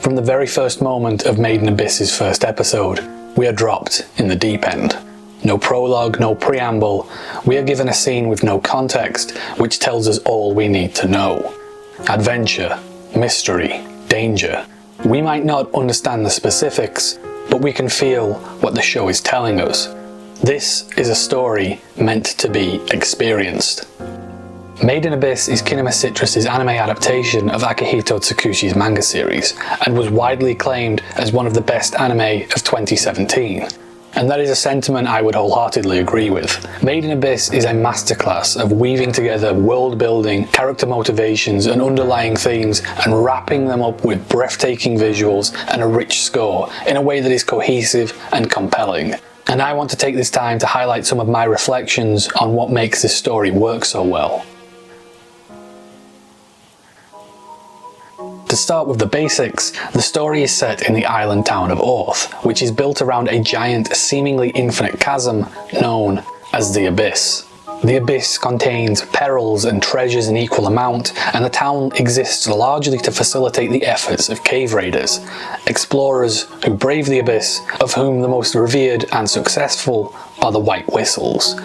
From the very first moment of Made in Abyss's first episode, we are dropped in the deep end. No prologue, no preamble, we are given a scene with no context, which tells us all we need to know. Adventure, mystery, danger. We might not understand the specifics, but we can feel what the show is telling us. This is a story meant to be experienced. Made in Abyss is Kinema Citrus's anime adaptation of Akihito Tsukushi's manga series, and was widely acclaimed as one of the best anime of 2017. And that is a sentiment I would wholeheartedly agree with. Made in Abyss is a masterclass of weaving together world building, character motivations and underlying themes, and wrapping them up with breathtaking visuals and a rich score in a way that is cohesive and compelling. And I want to take this time to highlight some of my reflections on what makes this story work so well. To start with the basics, the story is set in the island town of Orth, which is built around a giant, seemingly infinite chasm known as the Abyss. The Abyss contains perils and treasures in equal amount, and the town exists largely to facilitate the efforts of cave raiders, explorers who brave the Abyss, of whom the most revered and successful are the White Whistles.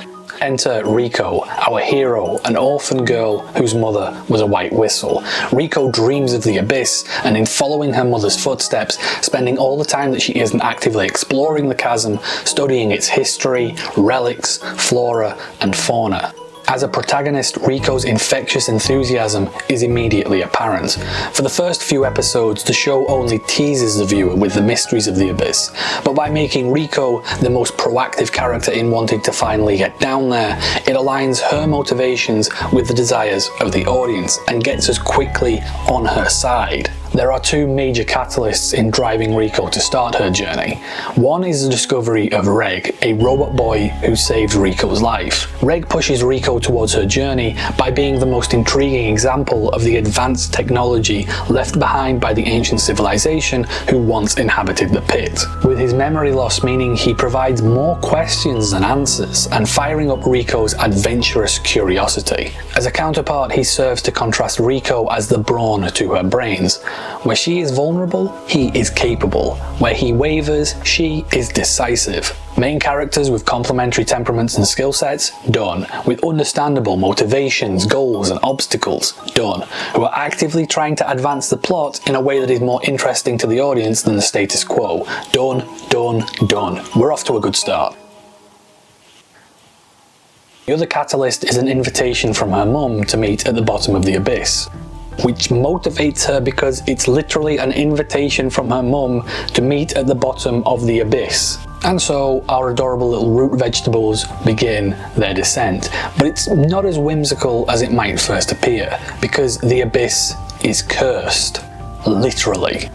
Enter Riko, our hero, an orphan girl whose mother was a White Whistle. Riko dreams of the Abyss, and in following her mother's footsteps, spending all the time that she isn't actively exploring the chasm, studying its history, relics, flora, and fauna. As a protagonist, Riko's infectious enthusiasm is immediately apparent. For the first few episodes, the show only teases the viewer with the mysteries of the Abyss, but by making Riko the most proactive character in wanting to finally get down there, it aligns her motivations with the desires of the audience and gets us quickly on her side. There are two major catalysts in driving Riko to start her journey. One is the discovery of Reg, a robot boy who saved Riko's life. Reg pushes Riko towards her journey by being the most intriguing example of the advanced technology left behind by the ancient civilization who once inhabited the pit. With his memory loss meaning he provides more questions than answers, and firing up Riko's adventurous curiosity. As a counterpart, he serves to contrast Riko as the brawn to her brains. Where she is vulnerable, he is capable. Where he wavers, she is decisive. Main characters with complementary temperaments and skill sets? Done. With understandable motivations, goals and obstacles? Done. Who are actively trying to advance the plot in a way that is more interesting to the audience than the status quo? Done, done, done. We're off to a good start. The other catalyst is an invitation from her mum to meet at the bottom of the Abyss, which motivates her because it's literally an invitation from her mum to meet at the bottom of the Abyss. And so our adorable little root vegetables begin their descent. But it's not as whimsical as it might first appear, because the Abyss is cursed. Literally.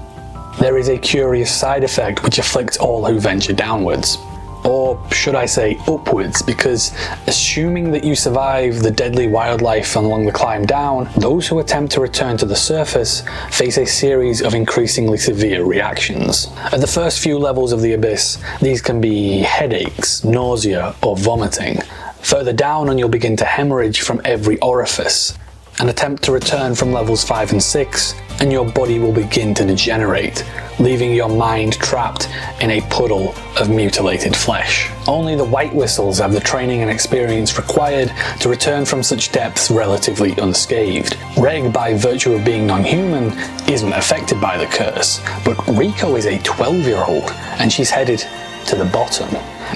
There is a curious side effect which afflicts all who venture downwards. Or should I say upwards, because assuming that you survive the deadly wildlife along the climb down, those who attempt to return to the surface face a series of increasingly severe reactions. At the first few levels of the Abyss, these can be headaches, nausea, or vomiting. Further down and you'll begin to hemorrhage from every orifice. An attempt to return from levels 5 and 6, and your body will begin to degenerate, leaving your mind trapped in a puddle of mutilated flesh. Only the White Whistles have the training and experience required to return from such depths relatively unscathed. Reg, by virtue of being non-human, isn't affected by the curse, but Riko is a 12-year-old, and she's headed to the bottom,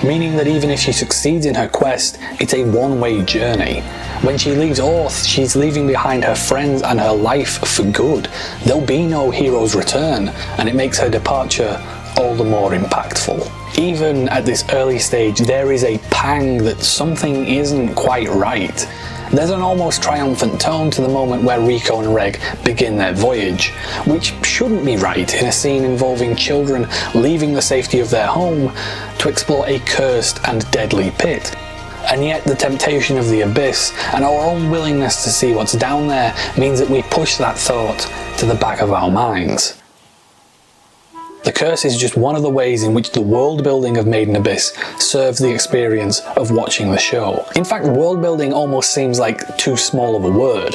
meaning that even if she succeeds in her quest, it's a one-way journey. When she leaves Orth, she's leaving behind her friends and her life for good. There'll be no hero's return, and it makes her departure all the more impactful. Even at this early stage, there is a pang that something isn't quite right. There's an almost triumphant tone to the moment where Riko and Reg begin their voyage, which shouldn't be right in a scene involving children leaving the safety of their home to explore a cursed and deadly pit. And yet the temptation of the Abyss and our own willingness to see what's down there means that we push that thought to the back of our minds. The curse is just one of the ways in which the world building of Made in Abyss serves the experience of watching the show. In fact, world building almost seems like too small of a word.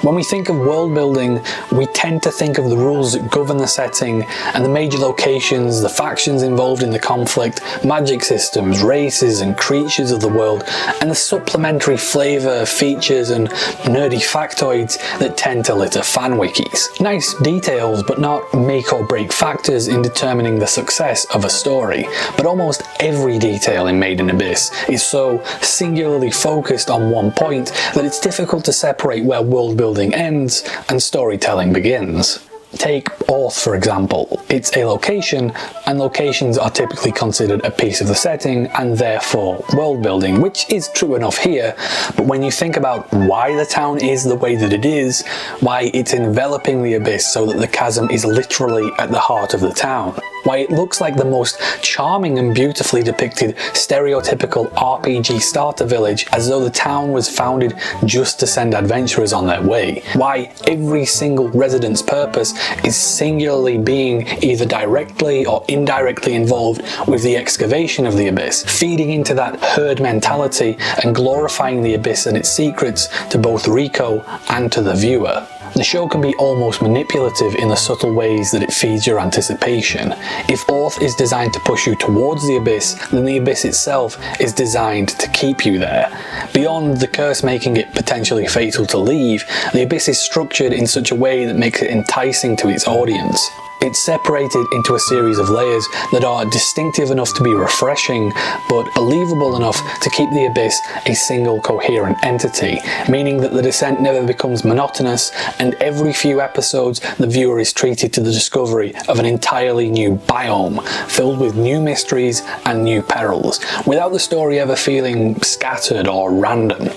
When we think of world building, we tend to think of the rules that govern the setting and the major locations, the factions involved in the conflict, magic systems, races and creatures of the world, and the supplementary flavour, features and nerdy factoids that tend to litter fan wikis. Nice details, but not make or break factors in determining the success of a story. But almost every detail in Made in Abyss is so singularly focused on one point that it's difficult to separate where world building ends and storytelling begins. Take Orth for example. It's a location, and locations are typically considered a piece of the setting and therefore world building, which is true enough here, but when you think about why the town is the way that it is, why it's enveloping the abyss so that the chasm is literally at the heart of the town, why it looks like the most charming and beautifully depicted stereotypical RPG starter village as though the town was founded just to send adventurers on their way, why every single resident's purpose is singularly being either directly or indirectly involved with the excavation of the abyss, feeding into that herd mentality and glorifying the abyss and its secrets to both Rico and to the viewer. The show can be almost manipulative in the subtle ways that it feeds your anticipation. If Orth is designed to push you towards the abyss, then the abyss itself is designed to keep you there. Beyond the curse making it potentially fatal to leave, the abyss is structured in such a way that makes it enticing to its audience. It's separated into a series of layers that are distinctive enough to be refreshing, but believable enough to keep the abyss a single coherent entity, meaning that the descent never becomes monotonous, and every few episodes the viewer is treated to the discovery of an entirely new biome, filled with new mysteries and new perils, without the story ever feeling scattered or random.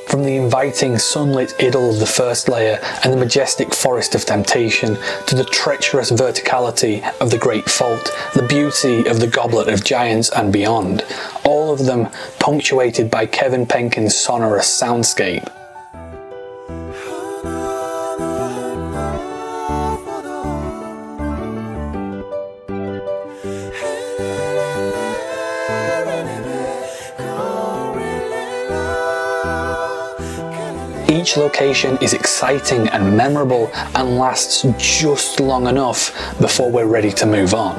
From the inviting sunlit idyll of the first layer and the majestic forest of temptation, to the treacherous verticality of the Great Fault, the beauty of the Goblet of Giants and beyond, all of them punctuated by Kevin Penkin's sonorous soundscape. Each location is exciting and memorable and lasts just long enough before we're ready to move on.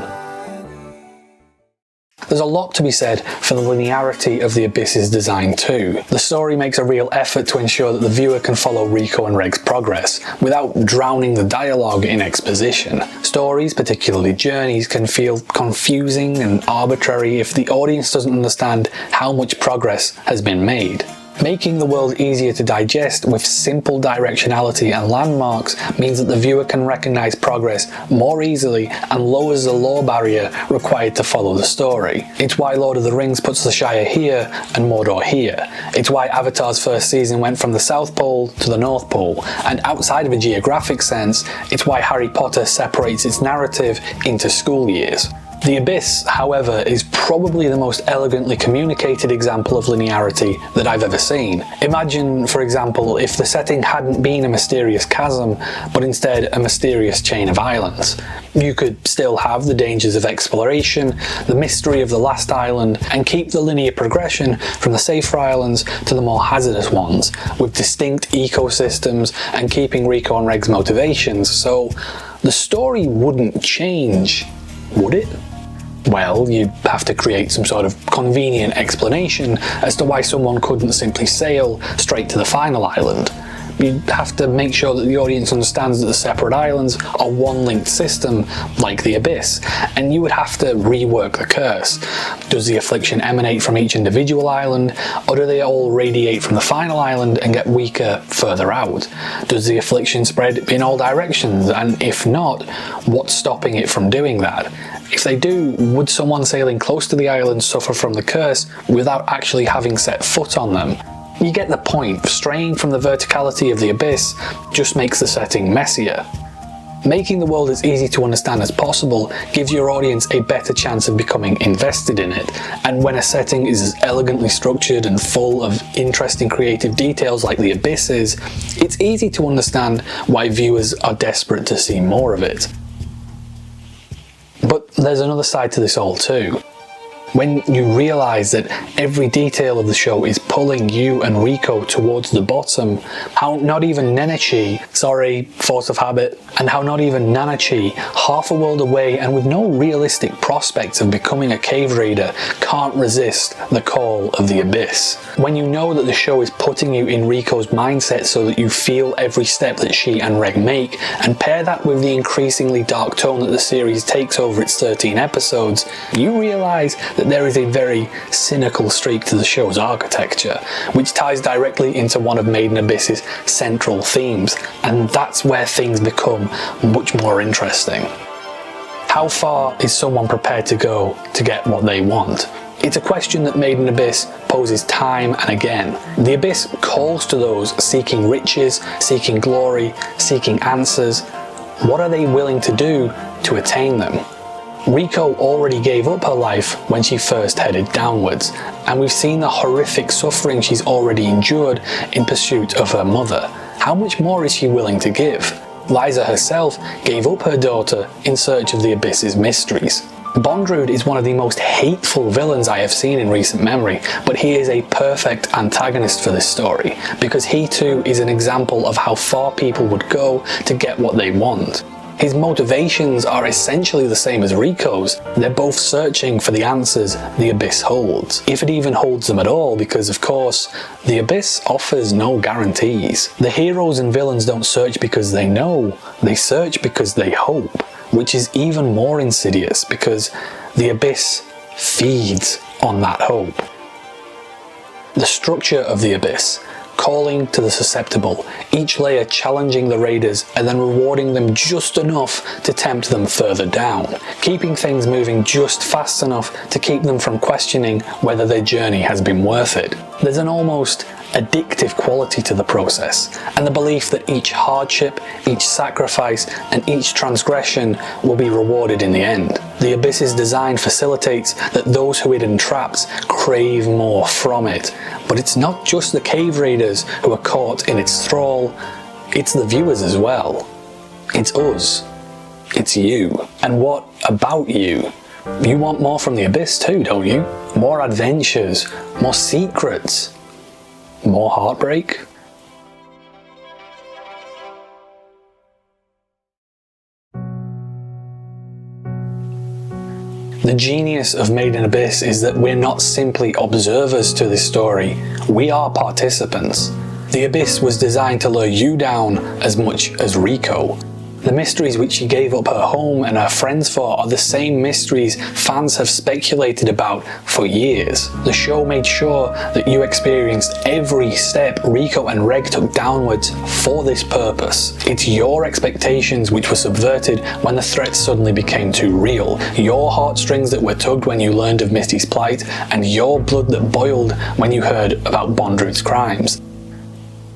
There's a lot to be said for the linearity of the Abyss's design too. The story makes a real effort to ensure that the viewer can follow Rico and Reg's progress, without drowning the dialogue in exposition. Stories, particularly journeys, can feel confusing and arbitrary if the audience doesn't understand how much progress has been made. Making the world easier to digest with simple directionality and landmarks means that the viewer can recognize progress more easily and lowers the lore barrier required to follow the story. It's why Lord of the Rings puts the Shire here and Mordor here. It's why Avatar's first season went from the South Pole to the North Pole, and outside of a geographic sense, it's why Harry Potter separates its narrative into school years. The Abyss, however, is probably the most elegantly communicated example of linearity that I've ever seen. Imagine, for example, if the setting hadn't been a mysterious chasm, but instead a mysterious chain of islands. You could still have the dangers of exploration, the mystery of the last island, and keep the linear progression from the safer islands to the more hazardous ones, with distinct ecosystems and keeping Rico and Reg's motivations, so the story wouldn't change, would it? Well, you'd have to create some sort of convenient explanation as to why someone couldn't simply sail straight to the final island. You'd have to make sure that the audience understands that the separate islands are one linked system, like the Abyss, and you would have to rework the curse. Does the affliction emanate from each individual island, or do they all radiate from the final island and get weaker further out? Does the affliction spread in all directions, and if not, what's stopping it from doing that? If they do, would someone sailing close to the island suffer from the curse without actually having set foot on them? You get the point. Straying from the verticality of the Abyss just makes the setting messier. Making the world as easy to understand as possible gives your audience a better chance of becoming invested in it, and when a setting is as elegantly structured and full of interesting creative details like the Abyss is, it's easy to understand why viewers are desperate to see more of it. But there's another side to this all too. When you realise that every detail of the show is pulling you and Rico towards the bottom, how not even force of habit, and how not even Nanachi, half a world away and with no realistic prospects of becoming a cave raider, can't resist the call of the abyss. When you know that the show is putting you in Rico's mindset so that you feel every step that she and Reg make, and pair that with the increasingly dark tone that the series takes over its 13 episodes, you realise that there is a very cynical streak to the show's architecture, which ties directly into one of Made in Abyss's central themes, and that's where things become much more interesting. How far is someone prepared to go to get what they want? It's a question that Made in Abyss poses time and again. The Abyss calls to those seeking riches, seeking glory, seeking answers. What are they willing to do to attain them? Rico already gave up her life when she first headed downwards, and we've seen the horrific suffering she's already endured in pursuit of her mother. How much more is she willing to give? Liza herself gave up her daughter in search of the Abyss's mysteries. Bondrewd is one of the most hateful villains I have seen in recent memory, but he is a perfect antagonist for this story, because he too is an example of how far people would go to get what they want. His motivations are essentially the same as Rico's. They're both searching for the answers the Abyss holds, if it even holds them at all, because of course, the Abyss offers no guarantees. The heroes and villains don't search because they know, they search because they hope, which is even more insidious because the Abyss feeds on that hope. The structure of the Abyss, calling to the susceptible, each layer challenging the raiders and then rewarding them just enough to tempt them further down, keeping things moving just fast enough to keep them from questioning whether their journey has been worth it. There's an almost addictive quality to the process, and the belief that each hardship, each sacrifice, and each transgression will be rewarded in the end. The Abyss's design facilitates that those who it entraps crave more from it. But it's not just the cave raiders who are caught in its thrall, it's the viewers as well. It's us. It's you. And what about you? You want more from the Abyss too, don't you? More adventures, more secrets, more heartbreak? The genius of Made in Abyss is that we're not simply observers to this story, we are participants. The Abyss was designed to lure you down as much as Rico. The mysteries which she gave up her home and her friends for are the same mysteries fans have speculated about for years. The show made sure that you experienced every step Rico and Reg took downwards for this purpose. It's your expectations which were subverted when the threats suddenly became too real, your heartstrings that were tugged when you learned of Misty's plight, and your blood that boiled when you heard about Bondrewd's crimes.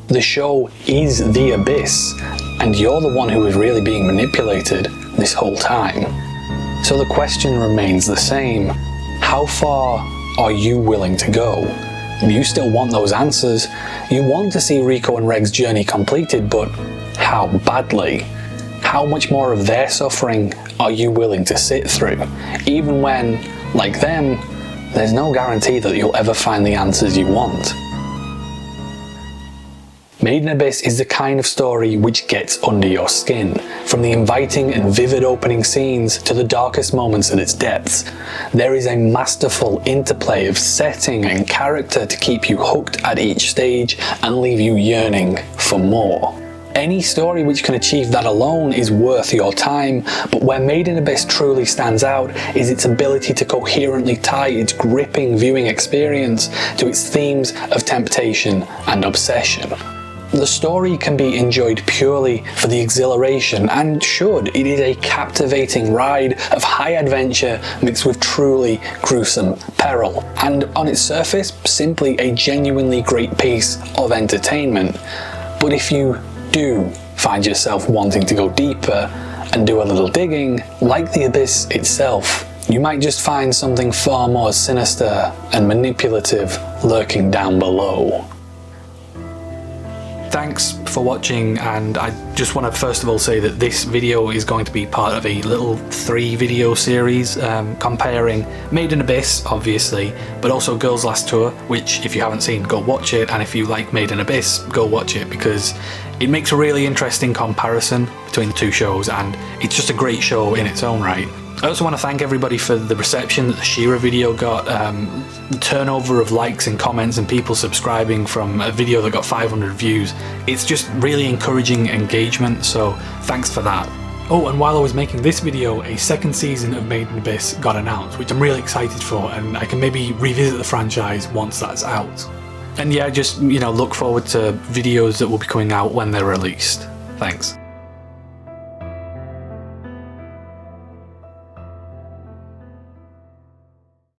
The show is the Abyss, and you're the one who is really being manipulated this whole time. So the question remains the same. How far are you willing to go? You still want those answers. You want to see Rico and Reg's journey completed, but how badly? How much more of their suffering are you willing to sit through? Even when, like them, there's no guarantee that you'll ever find the answers you want. Made in Abyss is the kind of story which gets under your skin, from the inviting and vivid opening scenes to the darkest moments at its depths. There is a masterful interplay of setting and character to keep you hooked at each stage and leave you yearning for more. Any story which can achieve that alone is worth your time, but where Made in Abyss truly stands out is its ability to coherently tie its gripping viewing experience to its themes of temptation and obsession. The story can be enjoyed purely for the exhilaration, and should. It is a captivating ride of high adventure mixed with truly gruesome peril, and on its surface, simply a genuinely great piece of entertainment. But if you do find yourself wanting to go deeper and do a little digging, like the Abyss itself, you might just find something far more sinister and manipulative lurking down below. thanks for watching, and I just want to first of all say that this video is going to be part of a little 3-video series comparing Made in Abyss, obviously, but also Girls Last Tour, which if you haven't seen, go watch it, and if you like Made in Abyss, go watch it, because it makes a really interesting comparison between the two shows, and it's just a great show in its own right. I also want to thank everybody for the reception that the She-Ra video got, the turnover of likes and comments and people subscribing from a video that got 500 views. It's just really encouraging engagement, so thanks for that. Oh, and while I was making this video, a second season of Made in Abyss got announced, which I'm really excited for, and I can maybe revisit the franchise once that's out. And yeah, just, you know, look forward to videos that will be coming out when they're released. Thanks.